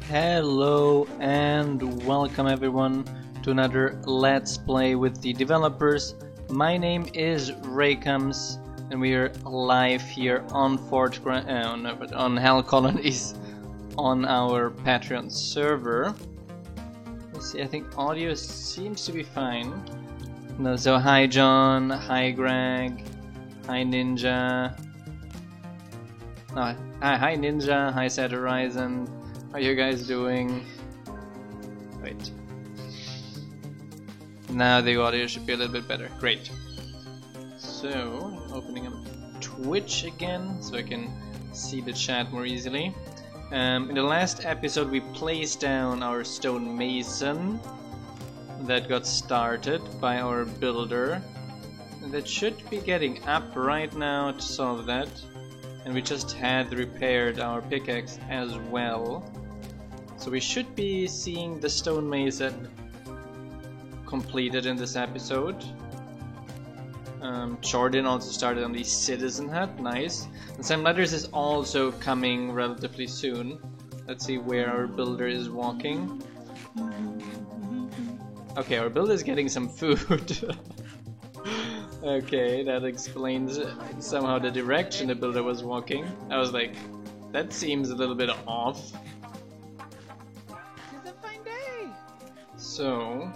Hello and welcome everyone to another Let's Play with the developers. My name is Raycoms and we are live here on on Hell Colonies on our Patreon server. Let's see, I think audio seems to be fine. No, so hi John, hi Greg, hi Ninja. Hi Ninja, hi Sad Horizon. How are you guys doing? Wait. Now the audio should be a little bit better. Great. So, opening up Twitch again so I can see the chat more easily. In the last episode we placed down our stone mason that got started by our builder. And that should be getting up right now to solve that. And we just had repaired our pickaxe as well. So we should be seeing the stone mason completed in this episode. Jordan also started on the citizen hut, nice. And Sam Letters is also coming relatively soon. Let's see where our builder is walking. Okay, our builder is getting some food. Okay, that explains somehow the direction the builder was walking. I was like, that seems a little bit off. So,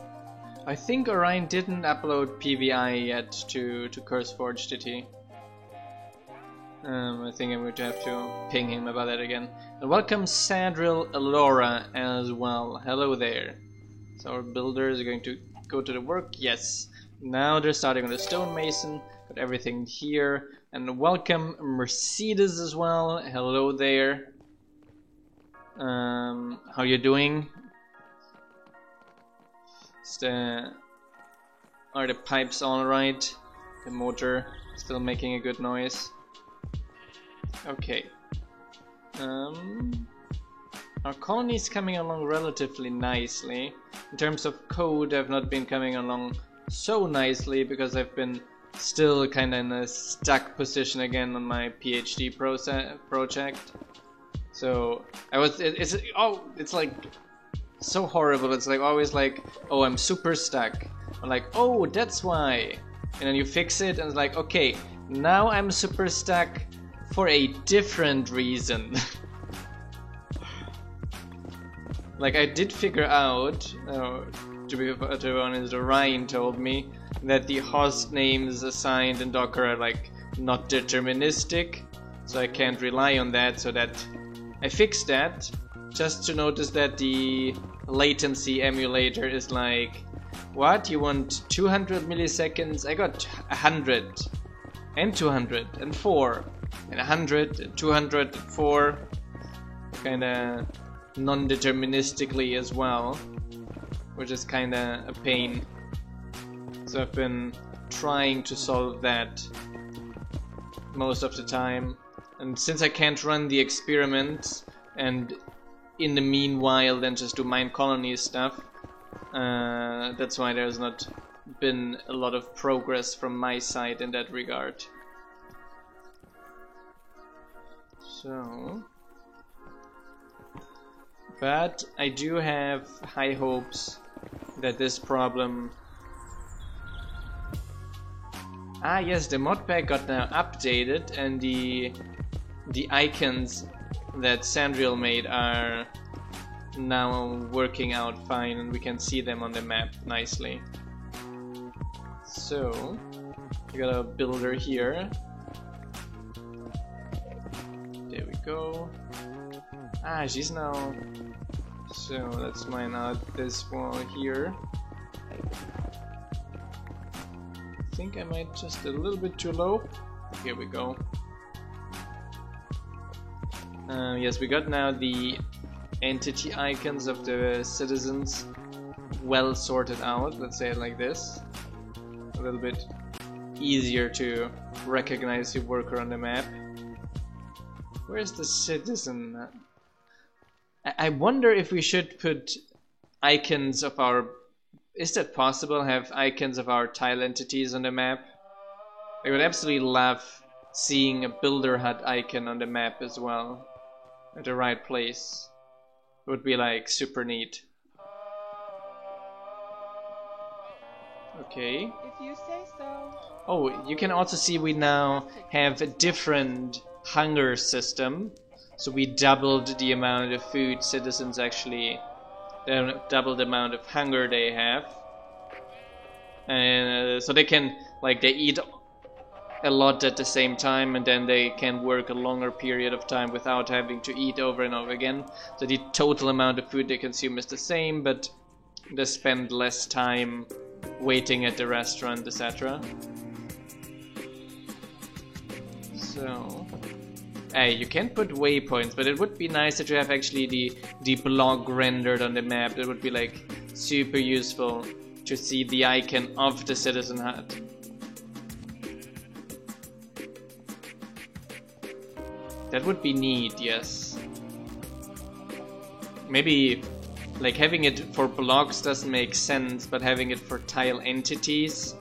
I think Orion didn't upload PVI yet to CurseForge, did he? I think I'm going to have to ping him about that again. And welcome Sadril Alora as well. Hello there. So our builder is going to go to the work. Yes. Now they're starting on the stonemason. Got everything here. And welcome Mercedes as well. Hello there. How you doing? Are the pipes all right? The motor still making a good noise? Okay. Our colony is coming along relatively nicely. In terms of code, I've not been coming along so nicely because I've been still kind of in a stuck position again on my PhD project. So it's like so horrible. It's like always like, oh, I'm super stuck. I'm like, oh, that's why. And then you fix it and it's like, okay, now I'm super stuck for a different reason. Like I did figure out, to be honest, Ryan told me that the host names assigned in Docker are like not deterministic, so I can't rely on that. So that I fixed that, just to notice that the latency emulator is like, what? You want 200 milliseconds? I got 100 and 200 and 4 and 100 and 204, kinda non-deterministically as well, which is kinda a pain. So I've been trying to solve that most of the time, and since I can't run the experiments and in the meanwhile then just do mine colony stuff, that's why there's not been a lot of progress from my side in that regard. So, but I do have high hopes that this problem... Ah yes, the modpack got now updated and the icons that Sandriel made are now working out fine and we can see them on the map nicely. So, we got a builder here. There we go. Ah, she's now... So, let's mine out this wall here. I think I might just a little bit too low. Here we go. Yes, we got now the entity icons of the citizens well sorted out, let's say it like this. A little bit easier to recognize the worker on the map. Where's the citizen? I wonder if we should put icons of our... Is that possible? Have icons of our tile entities on the map? I would absolutely love seeing a builder hut icon on the map as well. At the right place. would be like super neat. Okay. If you say so. Oh, you can also see we now have a different hunger system. So we doubled the amount of food citizens actually, double the amount of hunger they have. And so they can, like, they eat a lot at the same time, and then they can work a longer period of time without having to eat over and over again. So the total amount of food they consume is the same, but they spend less time waiting at the restaurant, etc. So, you can put waypoints, but it would be nice that you have actually the block rendered on the map. It would be like super useful to see the icon of the citizen hut. That would be neat, yes. Maybe like having it for blocks doesn't make sense, but having it for tile entities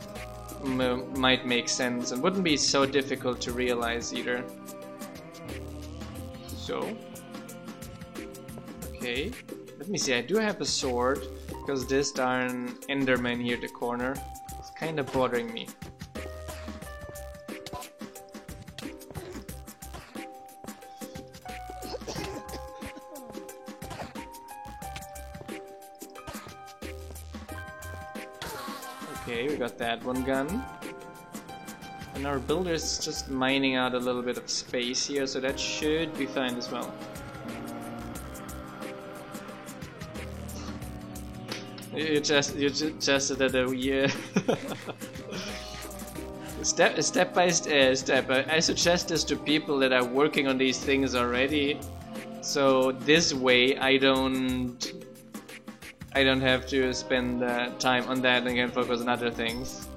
might make sense and wouldn't be so difficult to realize either. So, okay, let me see, I do have a sword, because this darn Enderman here at the corner is kind of bothering me. Okay, we got that one gun. And our builder is just mining out a little bit of space here, so that should be fine as well. You just suggested that yeah. step by step. I suggest this to people that are working on these things already. So this way I don't have to spend time on that and can focus on other things.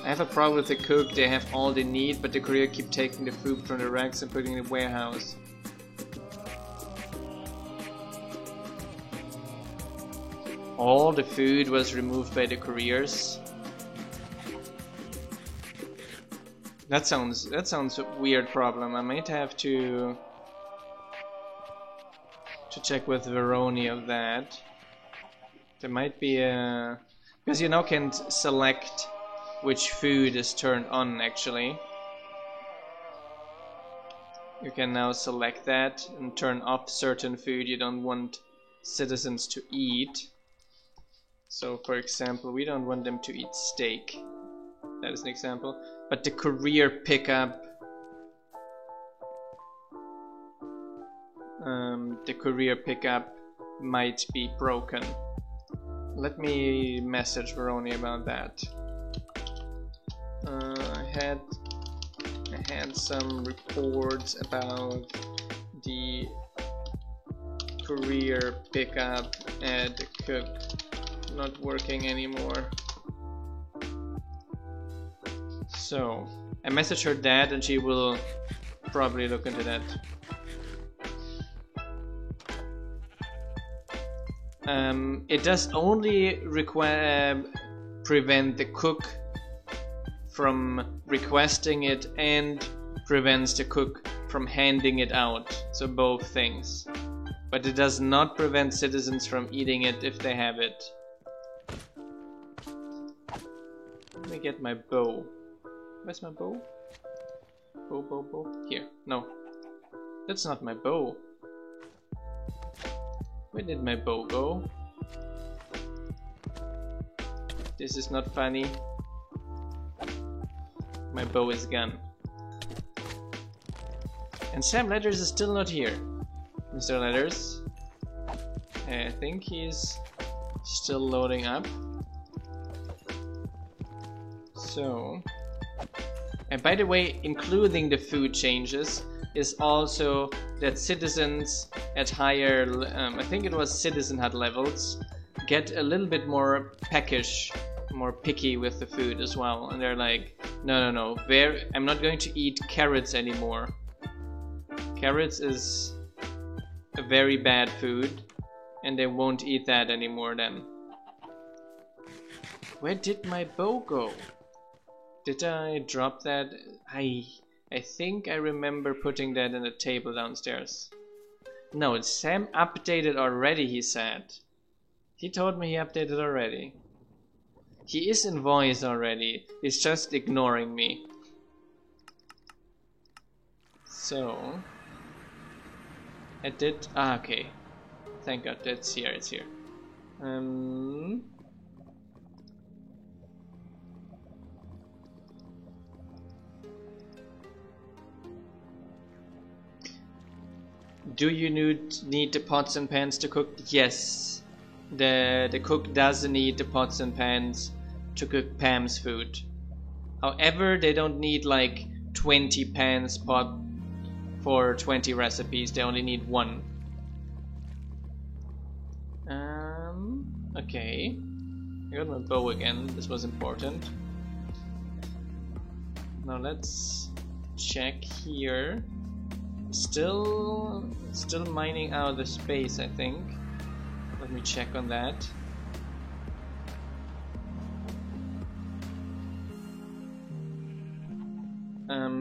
I have a problem with the cook. They have all they need, but the courier keep taking the food from the racks and putting it in the warehouse. All the food was removed by the couriers. That sounds a weird problem. I might have to check with Veroni of that. There might be a, because you now can select which food is turned on actually. You can now select that and turn off certain food you don't want citizens to eat. So for example, we don't want them to eat steak. That is an example. But the courier pickup, might be broken. Let me message Veroni about that. I had some reports about the courier pickup at the cook not working anymore. So I messaged her that, and she will probably look into that. It does only prevent the cook from requesting it and prevents the cook from handing it out, so both things. But it does not prevent citizens from eating it if they have it. Let me get my bow. Where's my bow? Bow. Here. No. That's not my bow. Where did my bow go? This is not funny. My bow is gone. And Sam Letters is still not here. Mr. Letters. I think he's still loading up. So, and by the way, including the food changes is also that citizens at higher, I think it was citizen hut levels, get a little bit more peckish, more picky with the food as well. And they're like, no, I'm not going to eat carrots anymore. Carrots is a very bad food, and they won't eat that anymore then. Where did my bow go? Did I drop that? I think I remember putting that in a table downstairs. No, Sam updated already, he said. He told me he updated already. He is in voice already. He's just ignoring me. So... I did... Ah, okay. Thank God, it's here, it's here. Do you need the pots and pans to cook? Yes. The cook does need the pots and pans to cook Pam's food. However, they don't need like 20 pans pot for 20 recipes. They only need 1. Okay. I got my bow again. This was important. Now let's check here. Still mining out the space, I think. Let me check on that.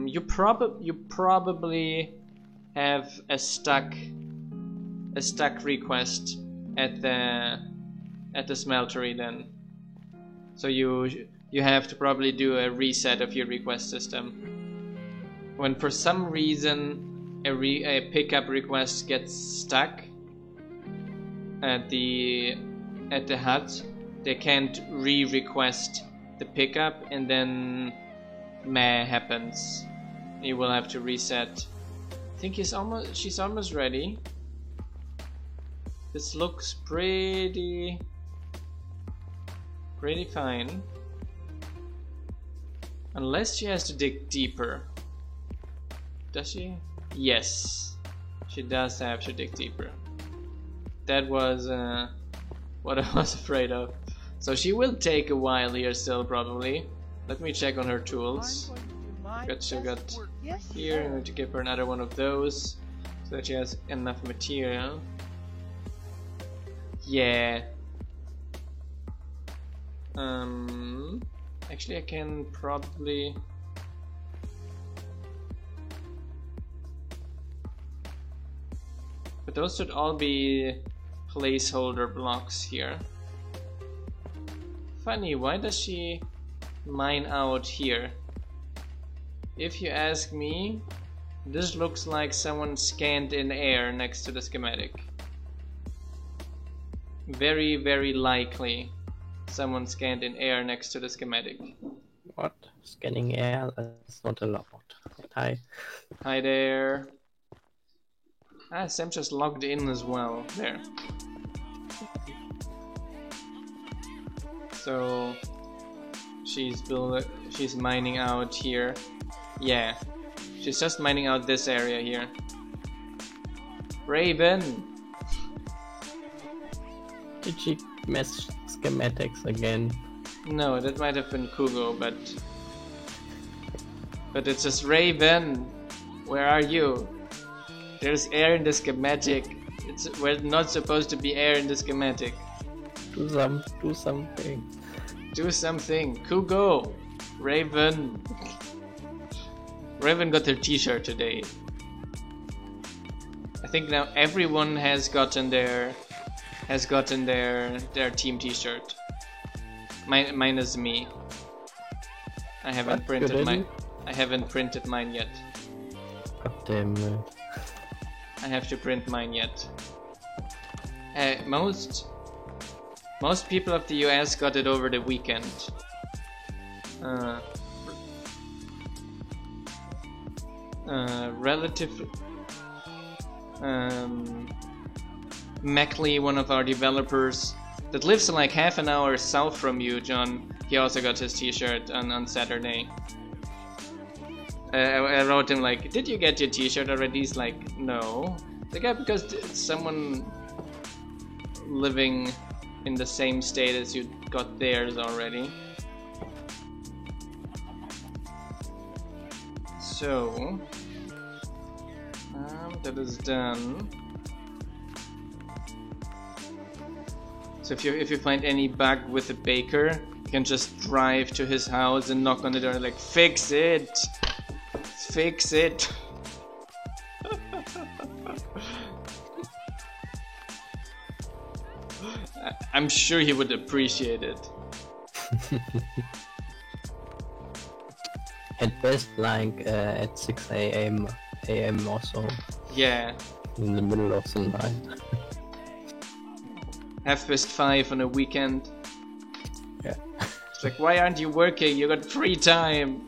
You probably have a stuck request at the smeltery then. So you have to probably do a reset of your request system. When for some reason a pickup request gets stuck at the hut, they can't re-request the pickup, and then meh happens. You will have to reset. I think she's almost ready. This looks pretty fine. Unless she has to dig deeper. Does she? Yes. She does have to dig deeper. That was what I was afraid of. So she will take a while here still, probably. Let me check on her tools. She got here. I need to give her another one of those so that she has enough material. Yeah. Actually, I can probably. But those should all be placeholder blocks here. Funny, why does she mine out here? If you ask me, this looks like someone scanned in air next to the schematic. Very, very likely someone scanned in air next to the schematic. What? Scanning air? That's not allowed. Hi. Hi there. Ah, Sam just logged in as well. There. So she's mining out here. Yeah. She's just mining out this area here. Raven! Did she mess schematics again? No, that might have been Kugo, but it's just Raven. Where are you? There's air in the schematic. We're not supposed to be air in the schematic. Do something. Do something. Kugo! Raven! Raven got their t-shirt today. I think now everyone has gotten their team t-shirt. Minus me. I haven't printed mine yet. God damn it. I have to print mine yet. Most people of the US got it over the weekend. Mackley, one of our developers that lives like half an hour south from you, John, he also got his t-shirt on Saturday. I wrote him like, did you get your t-shirt already? He's like, no. Like, yeah, because it's someone living in the same state as you got theirs already. So that is done. So if you find any bug with the baker, you can just drive to his house and knock on the door like, fix it! Fix it! I'm sure he would appreciate it. At best, like at 6 a.m. also. Yeah. In the middle of the night. 5:30 on a weekend. Yeah. It's like, why aren't you working? You got free time.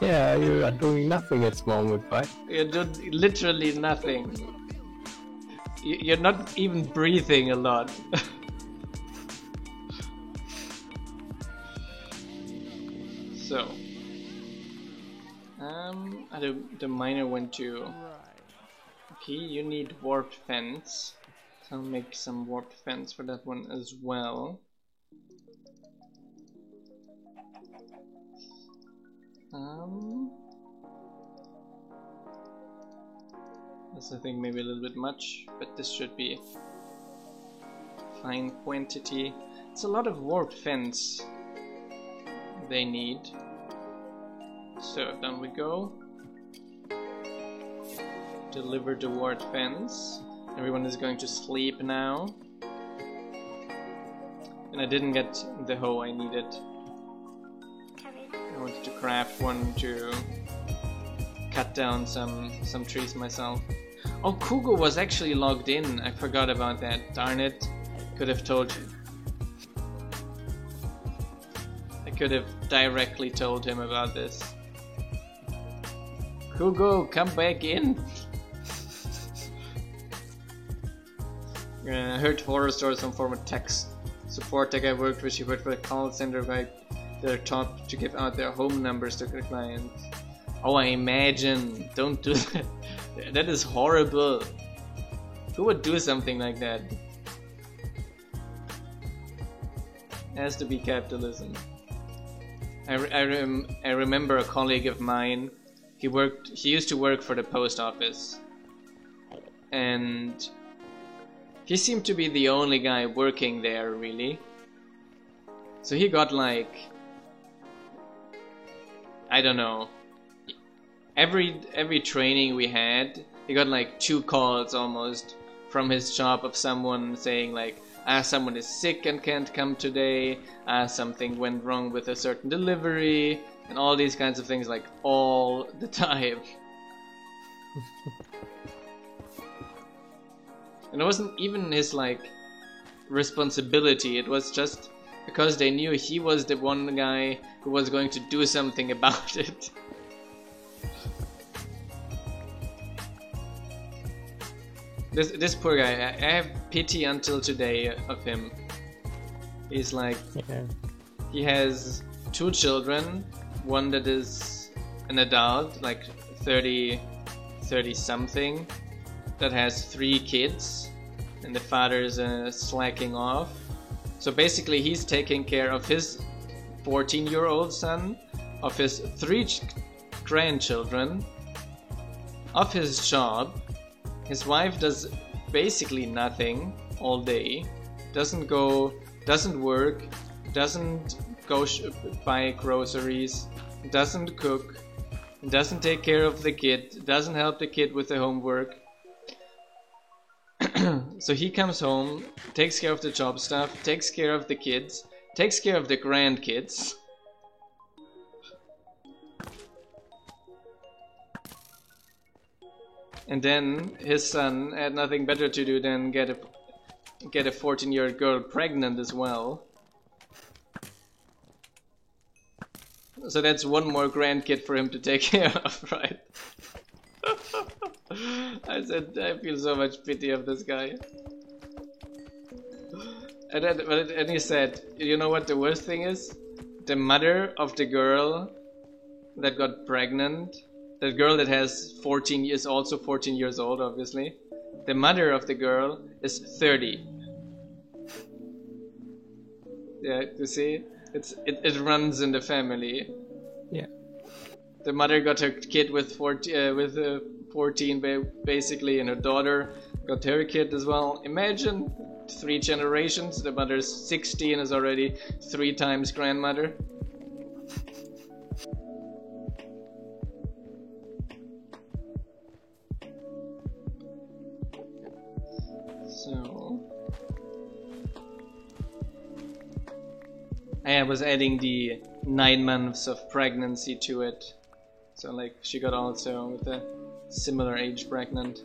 Yeah, you are doing nothing at this moment, right? You're doing literally nothing. You're not even breathing a lot. So, the miner went to. Okay, you need warped fence. So I'll make some warped fence for that one as well. That's I think maybe a little bit much, but this should be fine quantity. It's a lot of warped fence they need. So down we go. Deliver the warped fence. Everyone is going to sleep now. And I didn't get the hoe I needed. I wanted to craft one to cut down some trees myself. Oh, Kugo was actually logged in. I forgot about that. Darn it. Could have told you. I could have directly told him about this. Kugo, come back in! I heard horror stories from former tech support tech I worked with. She worked for a call center where they're taught to give out their home numbers to their clients. Oh, I imagine. Don't do that. That is horrible. Who would do something like that? It has to be capitalism. I remember a colleague of mine. He used to work for the post office, and he seemed to be the only guy working there, really. So he got like, I don't know, every training we had, he got like 2 calls almost from his job of someone saying like, someone is sick and can't come today, something went wrong with a certain delivery, and all these kinds of things, like all the time. And it wasn't even his like responsibility, it was just because they knew he was the one guy who was going to do something about it. This poor guy, I have pity until today of him. He's like, he has 2 children, one that is an adult, like 30 something, that has 3 kids, and the father's slacking off. So basically he's taking care of his 14-year-old son, of his 3 grandchildren, of his job. His wife does basically nothing all day, doesn't work, doesn't go buy groceries, doesn't cook, doesn't take care of the kid, doesn't help the kid with the homework. So he comes home, takes care of the job stuff, takes care of the kids, takes care of the grandkids. And then his son had nothing better to do than get a 14-year-old girl pregnant as well. So that's one more grandkid for him to take care of, right? I feel so much pity of this guy. And he said, you know what the worst thing is? The mother of the girl that got pregnant, that girl that has 14 is also 14 years old, obviously. The mother of the girl is 30. Yeah, you see? It runs in the family. Yeah. The mother got her kid with 14 basically, and her daughter got her kid as well. Imagine 3 generations. The mother's 60 and is already 3 times grandmother. So I was adding the 9 months of pregnancy to it. So like she got also with a similar age pregnant.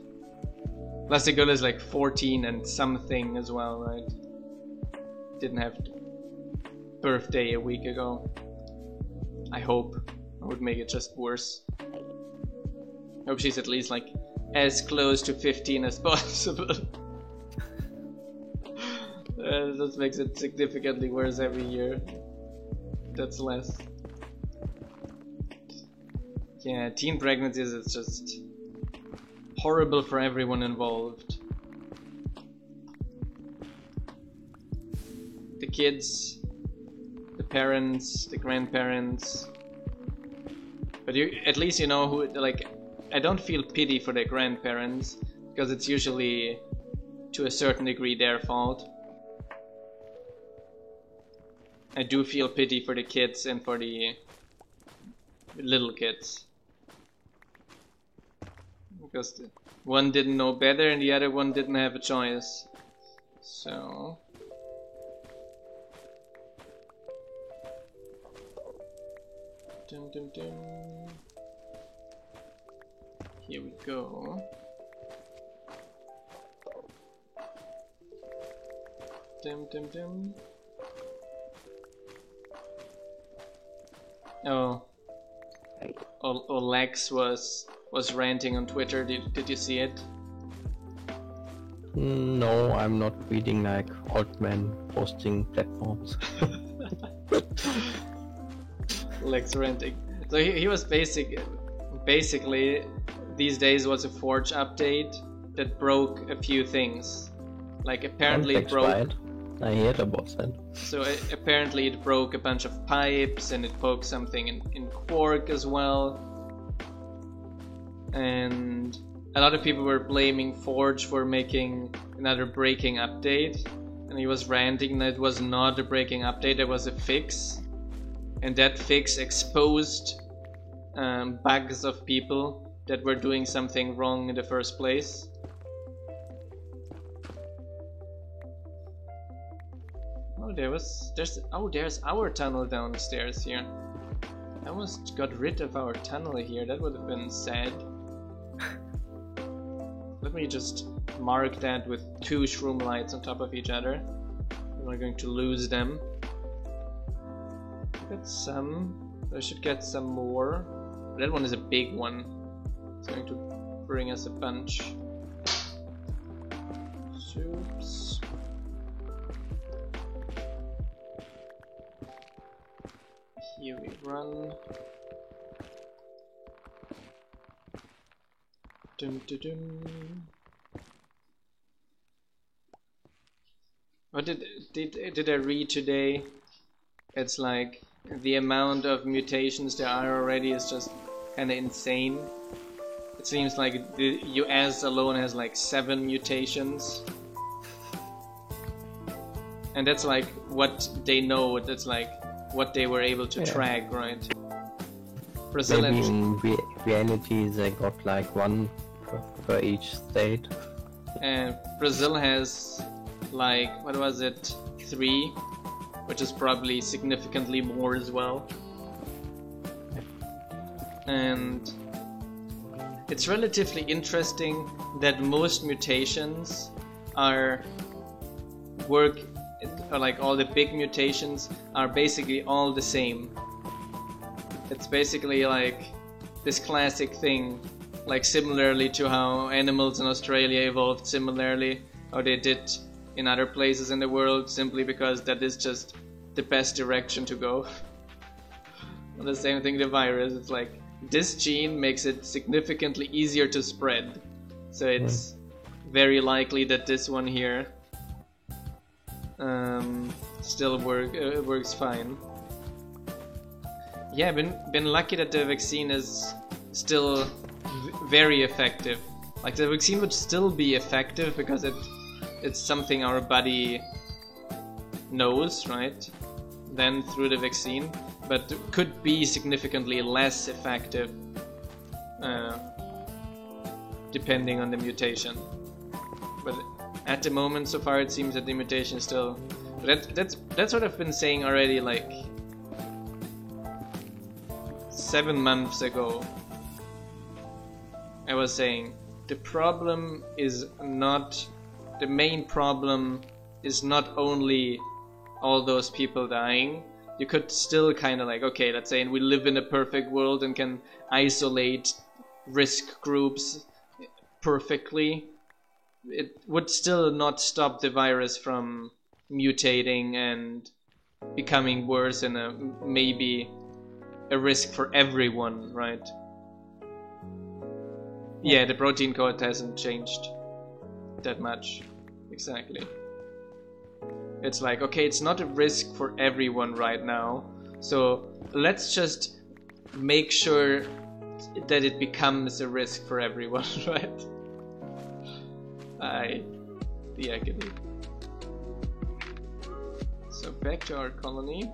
Plus the girl is like 14 and something as well, right? Didn't have birthday a week ago. I hope. I would make it just worse. Hope she's at least like as close to 15 as possible. That makes it significantly worse every year. That's less. Yeah, teen pregnancies is just horrible for everyone involved. The kids, the parents, the grandparents. But at least you know who, like, I don't feel pity for the grandparents because it's usually to a certain degree their fault. I do feel pity for the kids and for the little kids. Because one didn't know better and the other one didn't have a choice. So... Dum, dum, dum. Here we go. Dum, dum, dum. Oh, Lex was ranting on Twitter. Did you see it? No, I'm not reading like old men posting platforms. Lex ranting. So he was basically these days was a Forge update that broke a few things. Like apparently it broke. Right? I heard about that. So apparently it broke a bunch of pipes and it broke something in Quark as well. And a lot of people were blaming Forge for making another breaking update. And he was ranting that it was not a breaking update, it was a fix. And that fix exposed bugs of people that were doing something wrong in the first place. Oh, there's our tunnel downstairs here. I almost got rid of our tunnel here. That would have been sad. Let me just mark that with 2 shroom lights on top of each other. We're going to lose them. Got some. I should get some more. That one is a big one. It's going to bring us a bunch. Soups. Here we run. Dum dum dum. What did I read today? It's like the amount of mutations there are already is just kinda insane. It seems like the US alone has like 7 mutations. And that's like what they know, that's like what they were able to track, right? Brazil Maybe in reality they got like 1 per each state. Brazil has like, what was it, 3, which is probably significantly more as well. And it's relatively interesting that most mutations like all the big mutations are basically all the same. It's basically like this classic thing, like similarly to how animals in Australia evolved similarly, how they did in other places in the world, simply because that is just the best direction to go. The same thing, the virus, it's like this gene makes it significantly easier to spread, so it's very likely that this one here still works fine. Yeah, been lucky that the vaccine is still very effective. Like the vaccine would still be effective because it's something our body knows, right? Then through the vaccine, but could be significantly less effective depending on the mutation. But At the moment, so far, it seems that the mutation is still. That's what I've been saying already, like 7 months ago. I was saying the problem is not. The main problem is not only all those people dying. You could still kind of like, okay, let's say we live in a perfect world and can isolate risk groups perfectly. It would still not stop the virus from mutating and becoming worse and maybe a risk for everyone, right? Yeah, the protein code hasn't changed that much. Exactly. It's like, okay, it's not a risk for everyone right now, so let's just make sure that it becomes a risk for everyone, right? The agony. So back to our colony.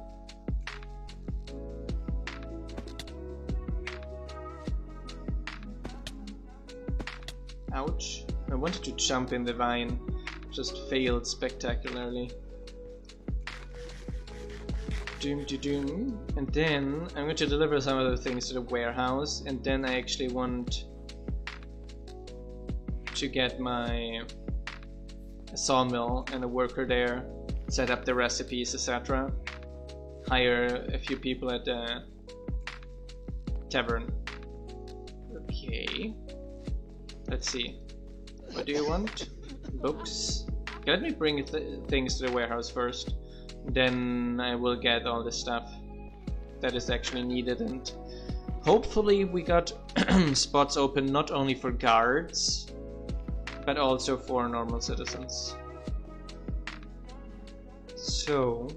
Ouch. I wanted to jump in the vine, just failed spectacularly. Doom to doom. And then I'm going to deliver some other things to the warehouse, and then I actually want to get my sawmill and a worker there, set up the recipes, etc. Hire a few people at the tavern. Okay. Let's see. What do you want? Books? Okay, let me bring things to the warehouse first. Then I will get all the stuff that is actually needed, and hopefully we got spots open not only for guards but also for normal citizens. So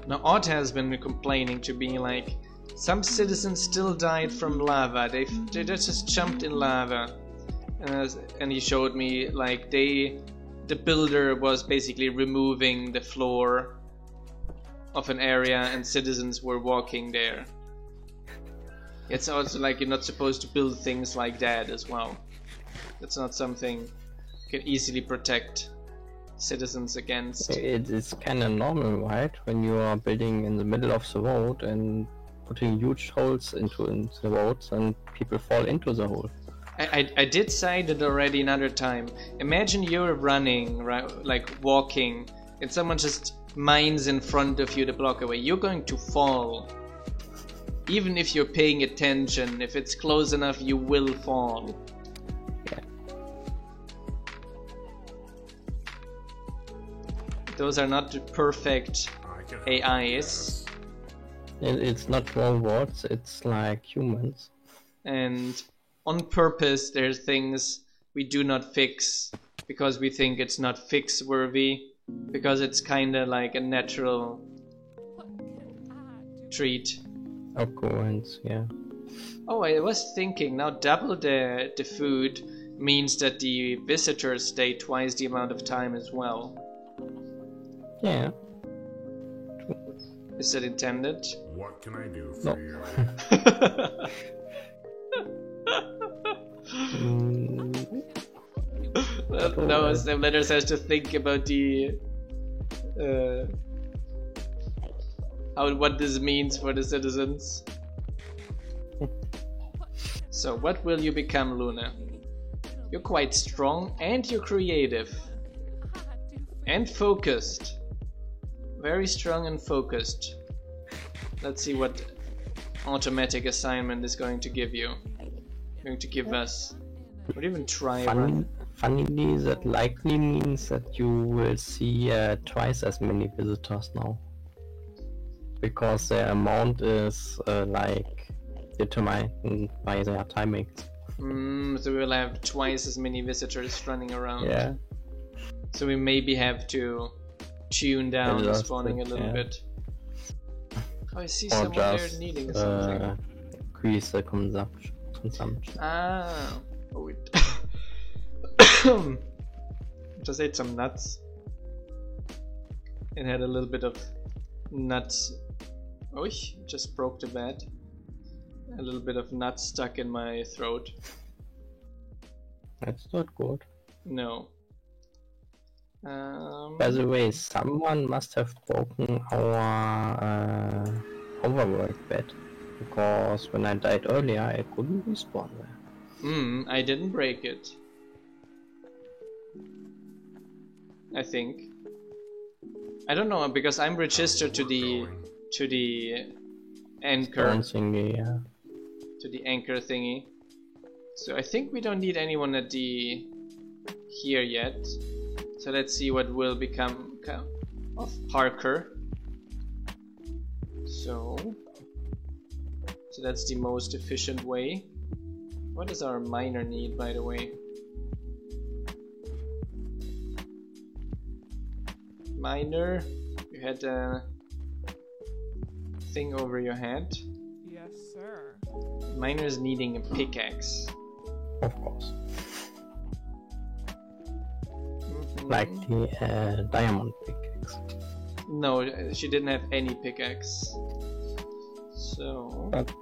now Odd has been complaining to me like some citizens still died from lava. They just jumped in lava, and he showed me like the builder was basically removing the floor of an area and citizens were walking there. It's also like you're not supposed to build things like that as well. That's not something you can easily protect citizens against. It's kind of normal, right? When you are building in the middle of the road and putting huge holes into the roads and people fall into the hole. I did say that already another time. Imagine you're running, right, like walking, and someone just mines in front of you to block away. You're going to fall. Even if you're paying attention, if it's close enough, you will fall. Yeah. Those are not perfect AIs. It's not robots, it's like humans. And on purpose, there's things we do not fix because we think it's not fix worthy, because it's kind of like a natural treat. Occurrence, yeah. Oh, I was thinking now double the food means that the visitors stay twice the amount of time as well. Yeah. Is that intended? What can I do for you? No, Sam Letters has to think about the what this means for the citizens. So what will you become, Luna? You're quite strong and you're creative and focused. Very strong and focused. Let's see what automatic assignment is going to give you. Going to give us. Would even try run. Funnily, that likely means that you will see twice as many visitors now, because the amount is like determined by their timings. So we will have twice as many visitors running around. Yeah. So we maybe have to tune down the spawning a little bit. Oh, I see someone there needing something. Increase the consumption. Ah. Oh, wait. Just ate some nuts. And had a little bit of nuts. Oh, just broke the bed. A little bit of nuts stuck in my throat. That's not good. No. By the way, someone must have broken our overworld bed, because when I died earlier, I couldn't respawn there. I didn't break it. I think. I don't know, because I'm registered to the anchor. Thingy, yeah. To the anchor thingy. So I think we don't need anyone at the here yet. So let's see what will become of Parker. So that's the most efficient way. What does our miner need, by the way? Miner, you had a thing over your head. Yes, sir. Miner's needing a pickaxe. Of course. Like the diamond pickaxe. No, she didn't have any pickaxe. So... But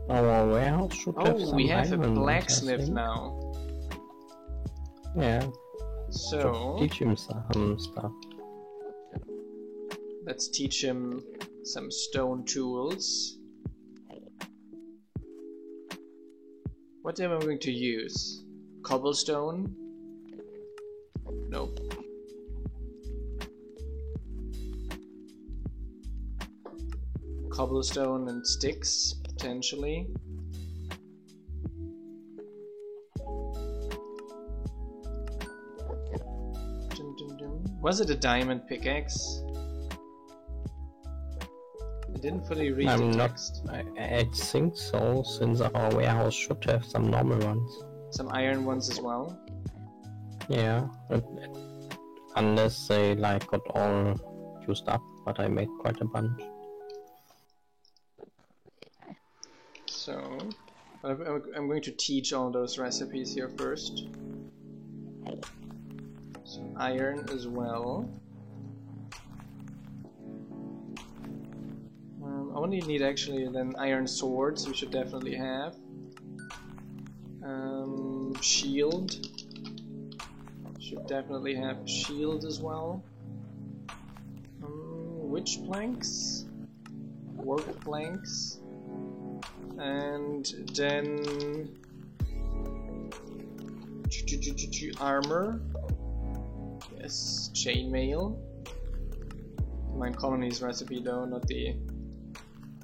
our warehouse should have some we have a diamonds, blacksmith now. Yeah. So... teach him some stuff. Let's teach him some stone tools. What am I going to use? Cobblestone? Nope. Cobblestone and sticks, potentially. Dum, dum, dum. Was it a diamond pickaxe? I didn't fully read the text. I think so, since our warehouse should have some normal ones. Some iron ones as well? Yeah, unless they like got all used up, but I made quite a bunch. So, I'm going to teach all those recipes here first. So iron as well. I only need actually then iron swords, we should definitely have. Shield. Should definitely have shield as well. Witch planks? Warp planks? And then armor. Yes, chainmail. Mine colonies recipe though, not the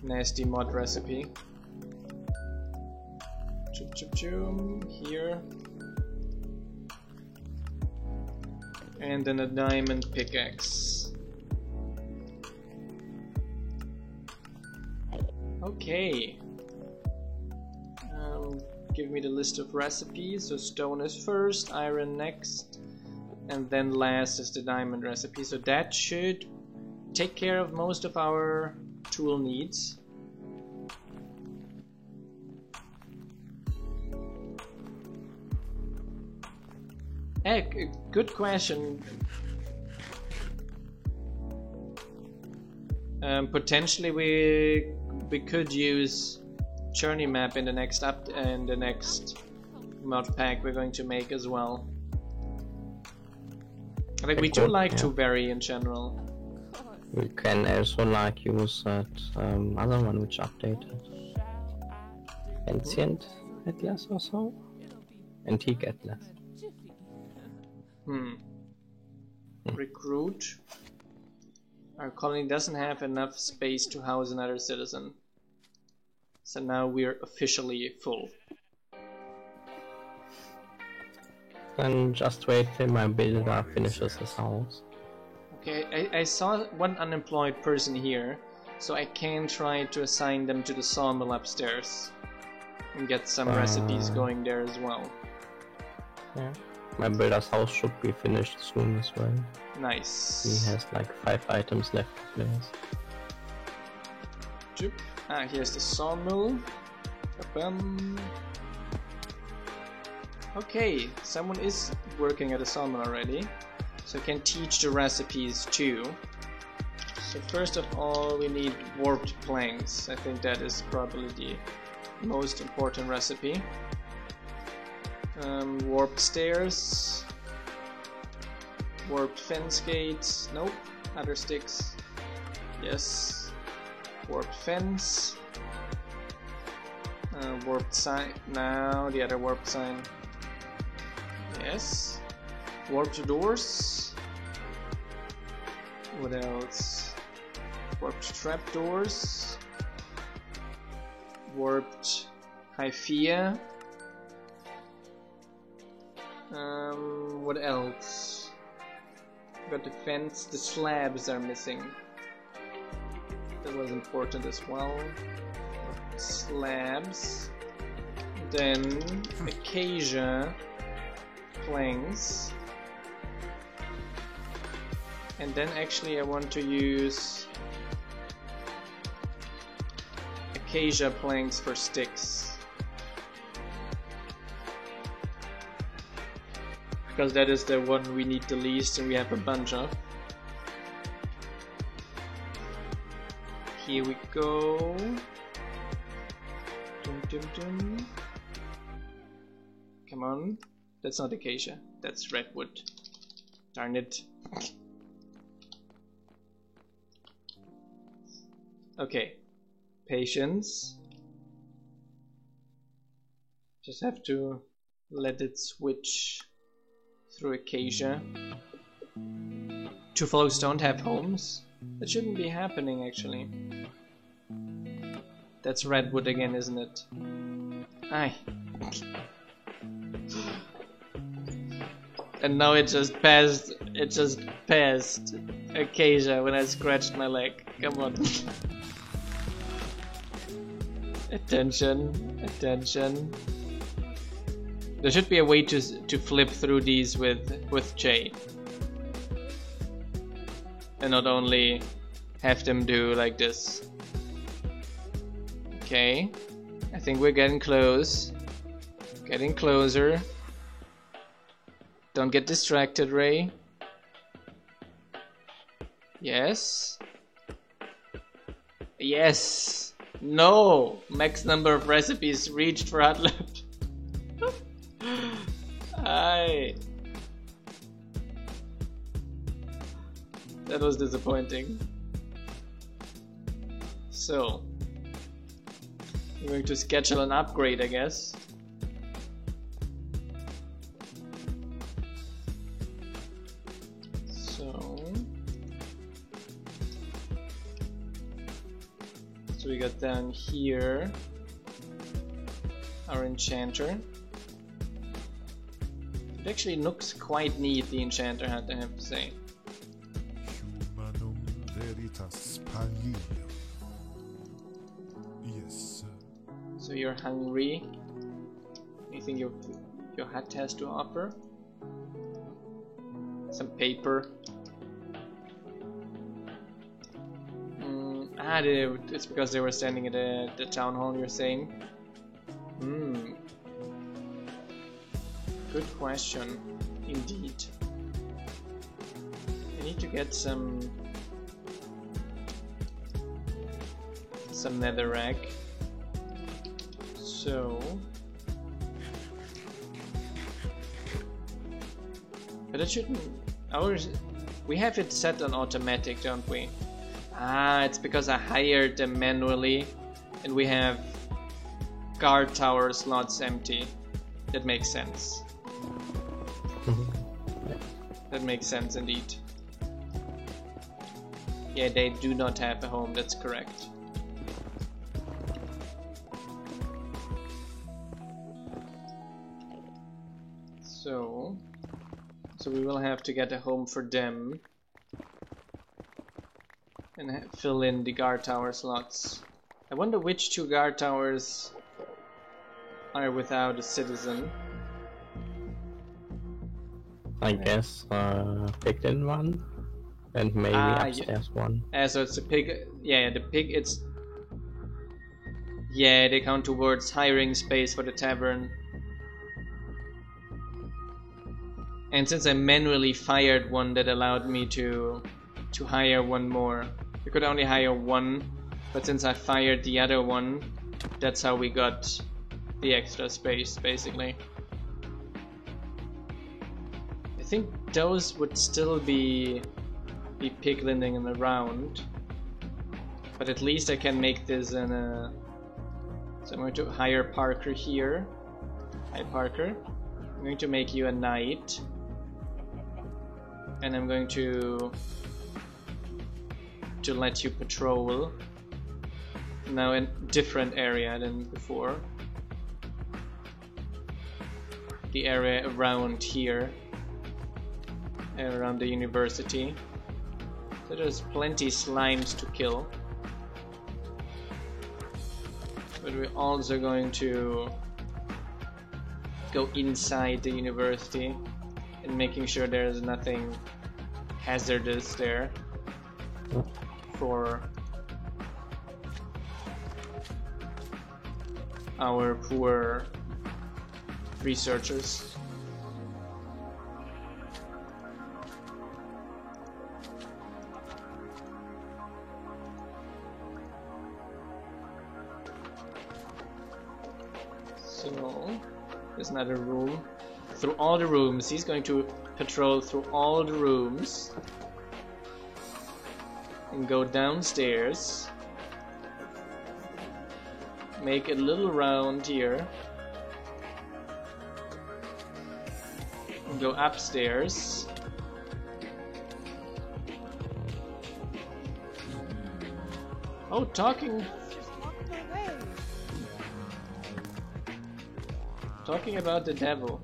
nasty mod recipe. Here. And then a diamond pickaxe. Okay. Give me the list of recipes. So stone is first, iron next, and then last is the diamond recipe. So that should take care of most of our tool needs. Hey, good question. Potentially we could use Journey Map in the next mod pack we're going to make as well. Like we do like to vary in general. We can also like use that other one which updated. Ancient Atlas or so? Antique Atlas. Recruit. Our colony doesn't have enough space to house another citizen. So now we're officially full. Then just wait till my builder finishes his house. Okay, I saw one unemployed person here, so I can try to assign them to the sawmill upstairs and get some recipes going there as well. Yeah, my builder's house should be finished soon as well. Nice. He has like 5 items left to place. Here's the sawmill. Okay, someone is working at a sawmill already, so I can teach the recipes too. So first of all, we need warped planks. I think that is probably the most important recipe. Warped stairs. Warped fence gates. Nope. Other sticks. Yes. Warped fence. Warped sign. Now the other warped sign. Yes. Warped doors. What else? Warped trapdoors. Warped hyphia. What else? Got the fence. The slabs are missing. That was important as well. Slabs. Then acacia planks. And then actually I want to use acacia planks for sticks. Because that is the one we need the least and we have a bunch of. Here we go. Dun, dun, dun. Come on. That's not acacia. That's redwood. Darn it. Okay. Patience. Just have to let it switch through acacia. Two flows don't have homes. That shouldn't be happening actually. That's redwood again, isn't it? Aye. And now it just passed acacia when I scratched my leg. Come on. Attention, attention. There should be a way to flip through these with J. And not only have them do like this. Okay. I think we're getting close. Getting closer. Don't get distracted, Ray. Yes. Yes. No. Max number of recipes reached for Hutlip. Aye. That was disappointing. So, we're going to schedule an upgrade, I guess. So we got down here our enchanter. It actually looks quite neat, the enchanter, I have to say. Humanum veritas pallidum. Yes, sir. So you're hungry. Anything your hut has to offer? Some paper. It's because they were standing at the town hall, you're saying? Good question, indeed. I need to get some netherrack. So, but it shouldn't. We have it set on automatic, don't we? Ah, it's because I hired them manually, and we have guard tower slots empty. That makes sense. That makes sense indeed. Yeah, they do not have a home, that's correct. So we will have to get a home for them. And fill in the guard tower slots. I wonder which two guard towers are without a citizen. I guess Piglin one, and maybe upstairs one. So it's the pig. Yeah, the pig. It's. Yeah, they count towards hiring space for the tavern. And since I manually fired one, that allowed me to hire one more. We could only hire one, but since I fired the other one, that's how we got the extra space, basically. I think those would still be piglining around, but at least I can make this in a. So I'm going to hire Parker here. Hi Parker. I'm going to make you a knight, and I'm going to let you patrol now in different area than before. The area around here, around the university. So there's plenty slimes to kill. But we're also going to go inside the university and making sure there's nothing hazardous there for our poor researchers. So there's another room. Through all the rooms, he's going to patrol through all the rooms and go downstairs. Make a little round here. And go upstairs. Oh, talking about the devil.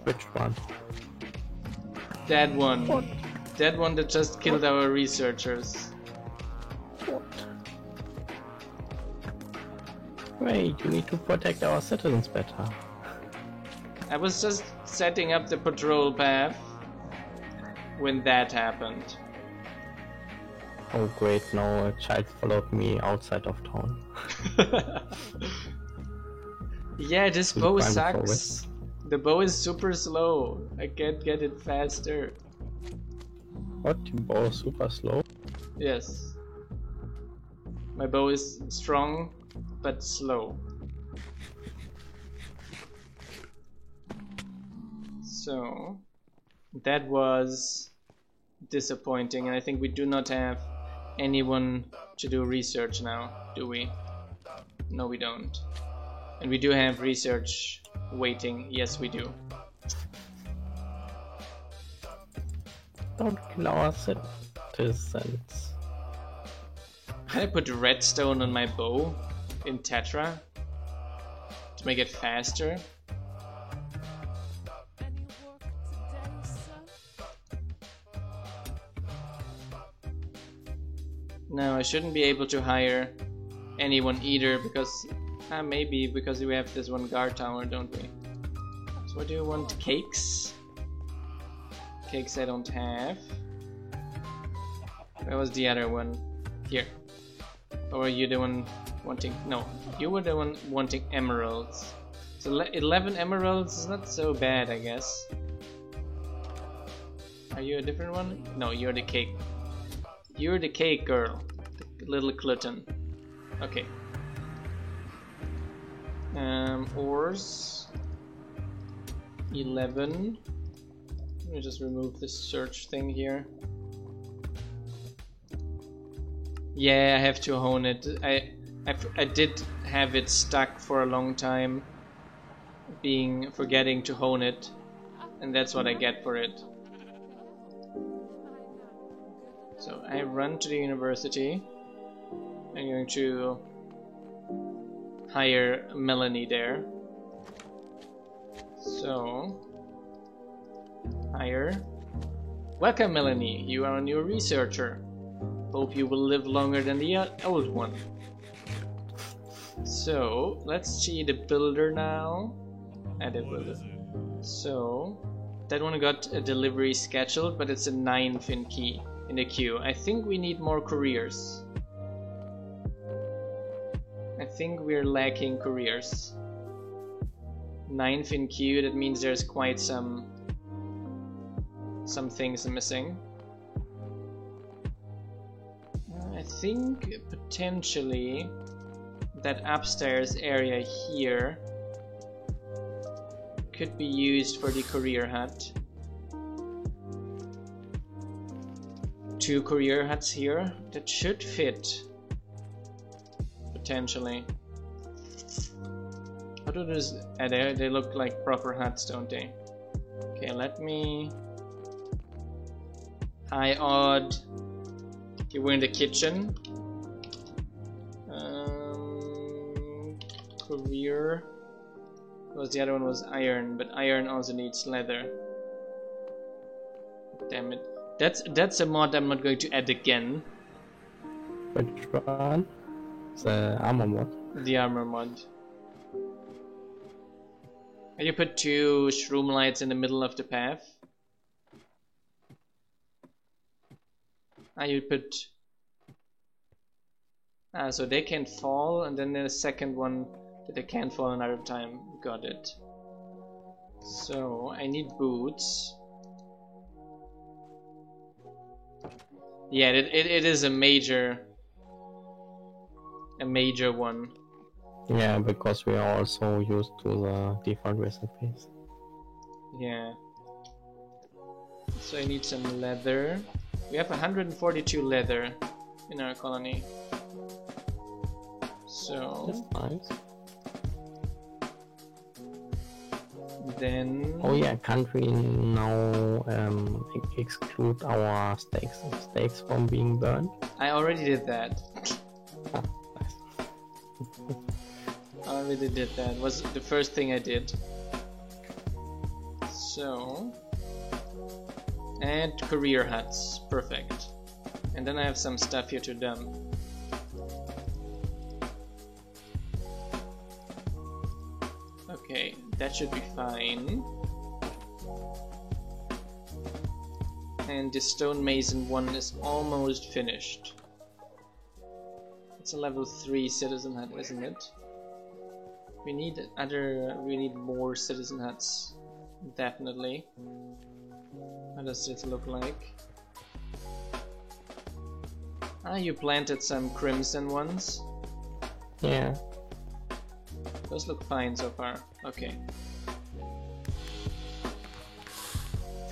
Which one? That one. What? That one that just killed our researchers. What? Wait, you need to protect our citizens better. I was just setting up the patrol path when that happened. Oh great, now a child followed me outside of town. Yeah, this To bow the prime sucks. forest. The bow is super slow. I can't get it faster. What? Your bow is super slow? Yes. My bow is strong, but slow. So, that was disappointing, and I think we do not have anyone to do research now, do we? No, we don't. And we do have research waiting. Yes, we do. Don't kill our citizens. Can I put redstone on my bow in Tetra to make it faster? No, I shouldn't be able to hire anyone either because maybe because we have this one guard tower, don't we? So what do you want? Cakes? Cakes I don't have. Where was the other one? Here. Or were you the one wanting... No, you were the one wanting emeralds. So 11 emeralds is not so bad, I guess. Are you a different one? No, you're the cake. You're the cake girl. The little glutton. Okay. Ores. 11. Let me just remove this search thing here. Yeah, I have to hone it. I did have it stuck for a long time, forgetting to hone it, and that's what I get for it. So I run to the university. I'm going to hire Melanie there. So hire. Welcome, Melanie. You are a new researcher. Hope you will live longer than the old one. So let's see the builder now. Edit builder. So that one got a delivery scheduled, but it's a 9th in the queue. I think we need more couriers. I think we're lacking couriers. 9th in queue, that means there's quite some things missing. I think potentially that upstairs area here could be used for the courier hut. 2 courier huts here that should fit potentially. How do those? They look like proper huts, don't they? Okay, let me. Hi, Odd. Okay, we're in the kitchen. Courier. Because the other one was iron, but iron also needs leather. Damn it. That's a mod I'm not going to add again. Which one? The armor mod. The armor mod. And you put 2 shroom lights in the middle of the path. You put. So they can fall, and then there's a second one that they can't fall another time. Got it. So I need boots. Yeah, it is a major one. Yeah, because we are also used to the default recipes. Yeah. So I need some leather. We have 142 leather in our colony. So That's nice. Then. Oh yeah, can't we now exclude our steaks from being burned? I already did that. Ah, nice. I already did that. Was the first thing I did. So. And career huts. Perfect. And then I have some stuff here to dump. Okay, that should be fine. And the stonemason one is almost finished. It's a level 3 citizen hut, isn't it? We need more citizen huts. Definitely. How does this look like? You planted some crimson ones. Yeah. Those look fine so far. Okay.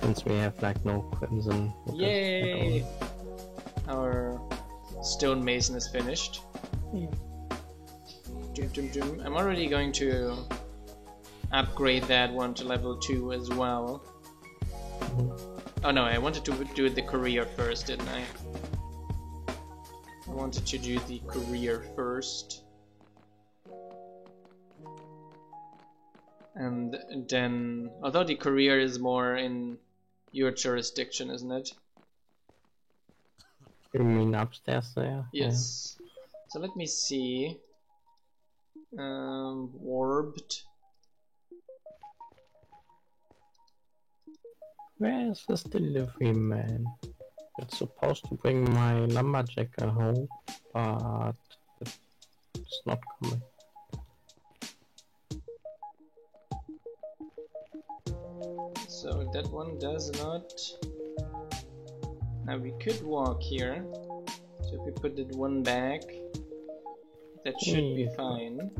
Since we have like no crimson. Yay! Our stonemason is finished. Yeah. I'm already going to upgrade that one to level 2 as well. Oh no, I wanted to do the career first, didn't I? I wanted to do the career first. And then, although the career is more in your jurisdiction, isn't it? You mean upstairs there? Yes. Yeah. So let me see. Warped. Where's this delivery man? It's supposed to bring my lumberjacker home, but it's not coming. So that one does not. Now we could walk here. So if we put that one back, that should be fine.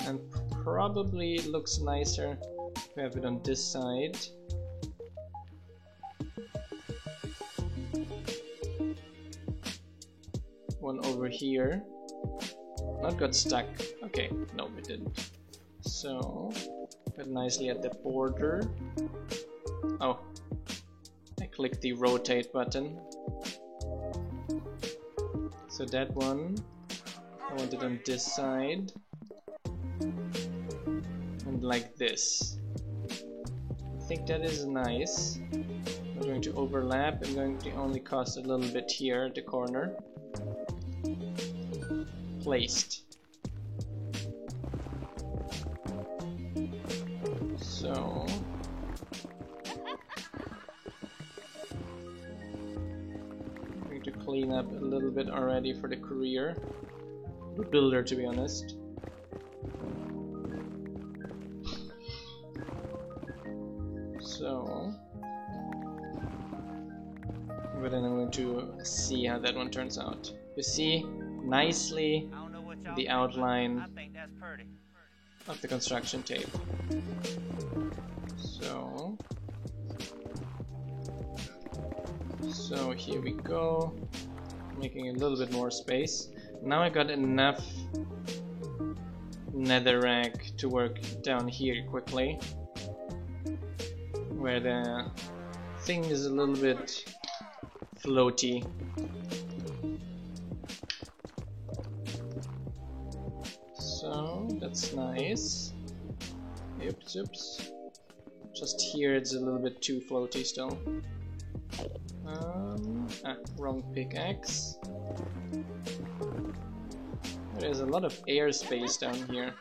And probably it looks nicer if we have it on this side. One over here. Not got stuck. Okay, no, we didn't. So, put nicely at the border. Oh, I clicked the rotate button. So that one, I want it on this side. And like this. I think that is nice. I'm going to overlap. I'm going to only cost a little bit here at the corner. Placed. So I'm going to clean up a little bit already for the career. The builder, to be honest. So, but then I'm going to see how that one turns out. You see nicely the outline of the construction tape. So here we go, making a little bit more space. Now I got enough netherrack to work down here quickly, where the thing is a little bit floaty. So that's nice. Oops, oops. Just here it's a little bit too floaty still. Wrong pickaxe. There's a lot of airspace down here.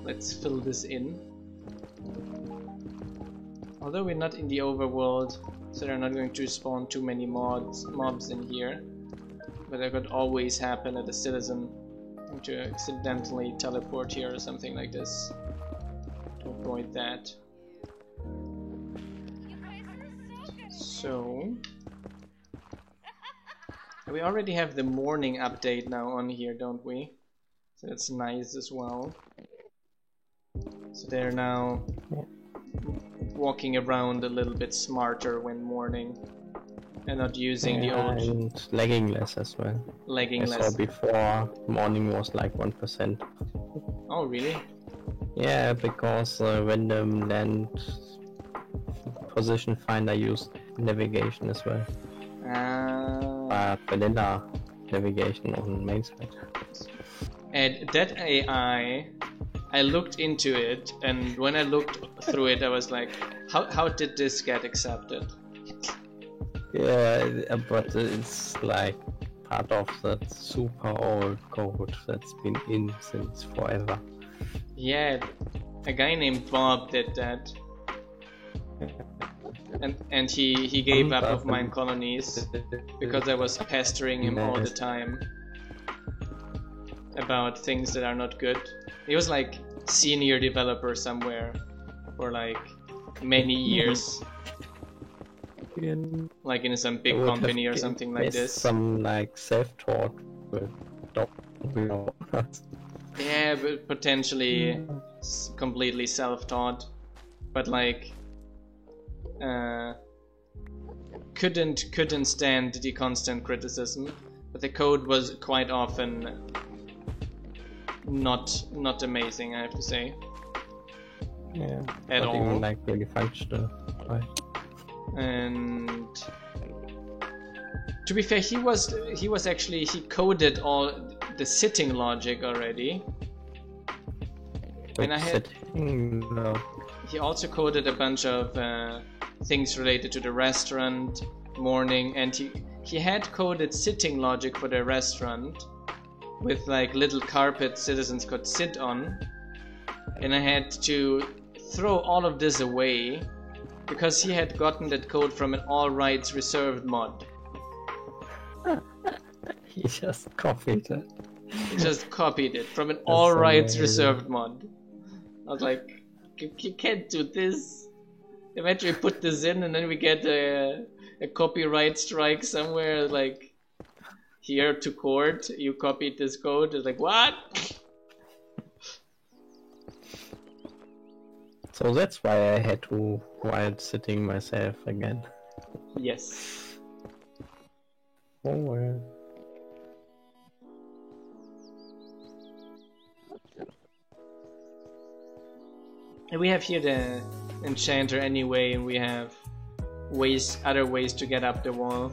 Let's fill this in. Although we're not in the overworld, so they're not going to spawn too many mobs in here. But that could always happen at a citizen to accidentally teleport here or something like this. To avoid that. So we already have the morning update now on here, don't we? So that's nice as well. So they're now walking around a little bit smarter when morning and not using the old... And lagging less as well. Lagging less. I saw before morning was like 1%. Oh really? Yeah, because when the land position finder used navigation as well. Vanilla navigation on main site. And that AI, I looked into it, and when I looked through it, I was like, how did this get accepted? Yeah, but it's like part of that super old code that's been in since forever. Yeah, a guy named Bob did that. And he gave up of mine colonies because I was pestering him all the time about things that are not good. He was like senior developer somewhere for like many years, like in some big company or something like this. Some like self-taught with yeah, but potentially completely self-taught, but like couldn't stand the constant criticism. But the code was quite often not amazing, I have to say. Yeah, at all. Even like really functional, right? And to be fair, he coded all the sitting logic already. And he also coded a bunch of things related to the restaurant, morning, and he had coded sitting logic for the restaurant with like little carpets citizens could sit on, and I had to throw all of this away because he had gotten that code from an all rights reserved mod. He just copied it. He just copied it from an all rights reserved mod. I was like, you can't do this. Eventually put this in and then we get a copyright strike somewhere like here to court. You copied this code. It's like, what? So that's why I had to wild sitting myself again. Yes. Oh well. And we have here the enchanter anyway, and we have other ways to get up the wall.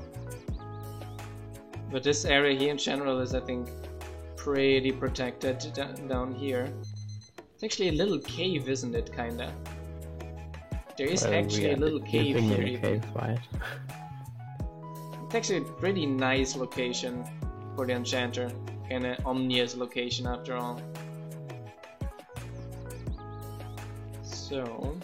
But this area here in general is, I think, pretty protected down here. It's actually a little cave, isn't it, kinda? There is actually a little cave here. Cave, right? It's actually a pretty nice location for the enchanter. Kinda omnious location after all. So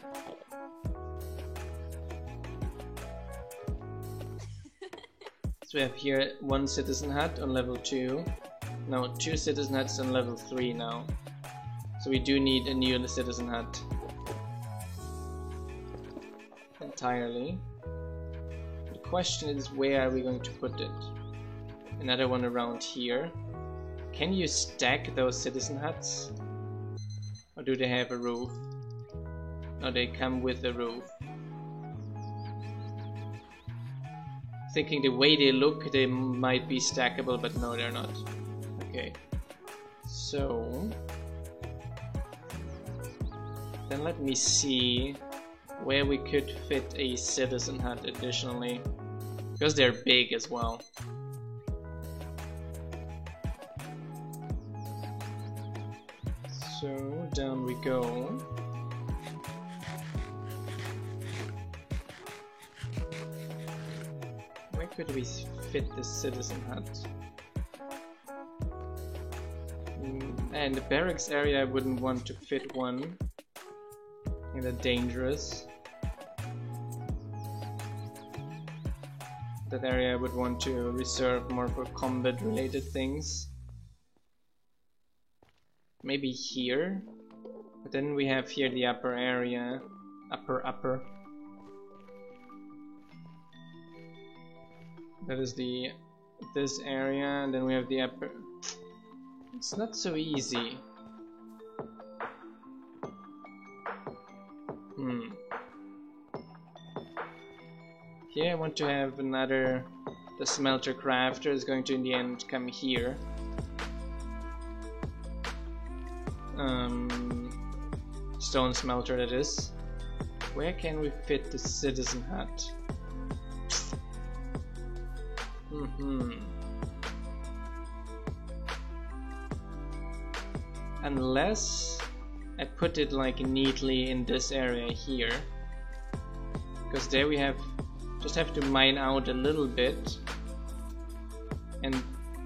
we have here one citizen hut on level 2. No, 2 citizen huts on level 3 now. So we do need a new citizen hut. Entirely. The question is, where are we going to put it? Another one around here. Can you stack those citizen huts? Or do they have a roof? No, they come with a roof. Thinking the way they look, they might be stackable, but no, they're not. Okay. So... then let me see where we could fit a citizen hut additionally. Because they're big as well. So, down we go. Where could we fit the citizen hut? And the barracks area I wouldn't want to fit one. I think they're dangerous. That area I would want to reserve more for combat related things. Maybe here? But then we have here the upper area. Upper. That is this area, and then we have the upper. It's not so easy. Here I want to have another. The smelter crafter is going to in the end come here. Stone smelter that is. Where can we fit the citizen hut? Unless I put it like neatly in this area here, because there we just have to mine out a little bit, and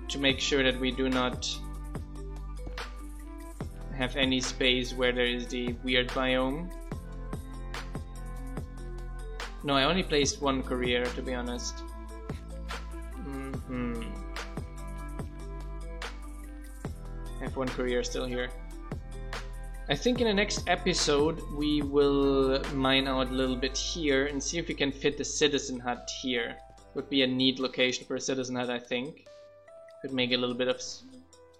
to make sure that we do not have any space where there is the weird biome. No, I only placed one courier, to be honest. I have one courier still here. I think in the next episode we will mine out a little bit here and see if we can fit the citizen hut here. Would be a neat location for a citizen hut, I think. Could make a little bit of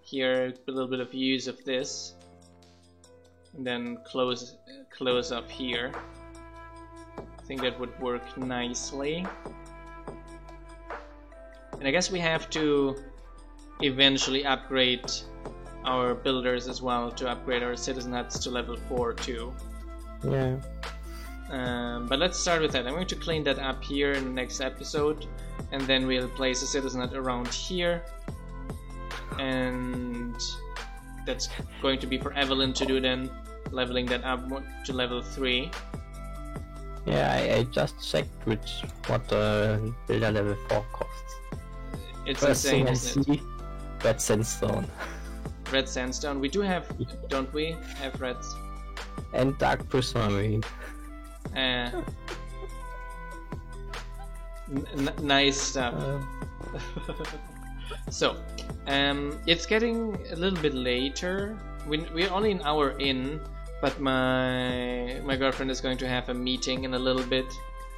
here, a little bit of use of this. And then close up here. I think that would work nicely. And I guess we have to eventually upgrade our builders as well, to upgrade our citizen huts to level 4 too. Yeah. But let's start with that. I'm going to clean that up here in the next episode, and then we'll place a citizen hut around here. And that's going to be for Evelyn to do then, leveling that up to level 3. Yeah, I just checked what the builder level 4 costs. It's First insane, thing I isn't it? see, red sandstone. Red sandstone. We do have, don't we? Have reds. And dark prismarine. Nice stuff. So, it's getting a little bit later. We're only an hour in, but my girlfriend is going to have a meeting in a little bit.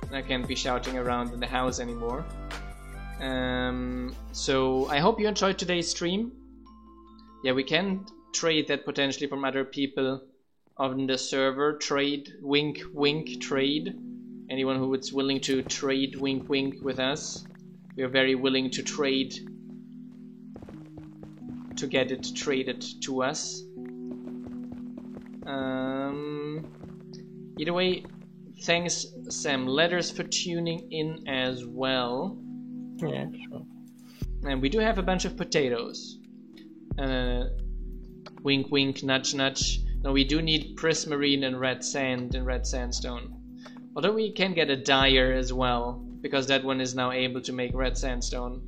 And I can't be shouting around in the house anymore. So I hope you enjoyed today's stream. Yeah, we can trade that potentially from other people on the server. Trade, wink wink, trade. Anyone who is willing to trade, wink wink, with us. We are very willing to trade, to get it traded to us. Either way, thanks Sam Letters for tuning in as well. Yeah, sure. And we do have a bunch of potatoes. Wink wink, nudge nudge. No, we do need prismarine and red sand and red sandstone. Although we can get a dyer as well, because that one is now able to make red sandstone.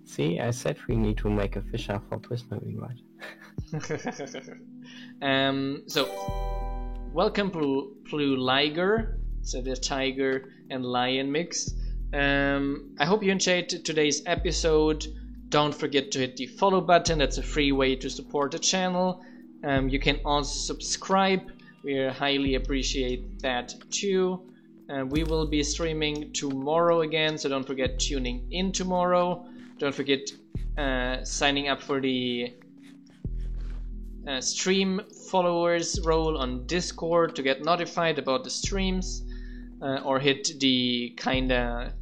See, I said we need to make a fisher for prismarine, right? So, welcome Blue Liger, so the tiger and lion mix. I hope you enjoyed today's episode. Don't forget to hit the follow button, that's a free way to support the channel. You can also subscribe, we highly appreciate that too. We will be streaming tomorrow again, so don't forget tuning in tomorrow. Don't forget signing up for the stream followers role on Discord to get notified about the streams, or hit the kinda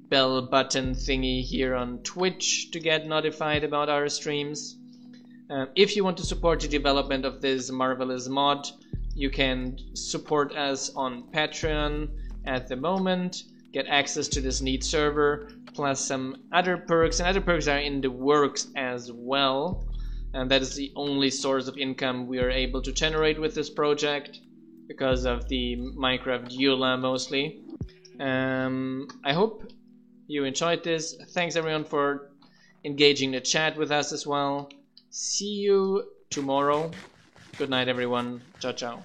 bell button thingy here on Twitch to get notified about our streams. If you want to support the development of this marvelous mod, you can support us on Patreon at the moment, get access to this neat server, plus some other perks, and other perks are in the works as well. And that is the only source of income we are able to generate with this project, because of the Minecraft EULA mostly. I hope you enjoyed this. Thanks everyone for engaging the chat with us as well. See you tomorrow. Good night everyone. Ciao ciao.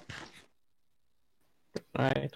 Right.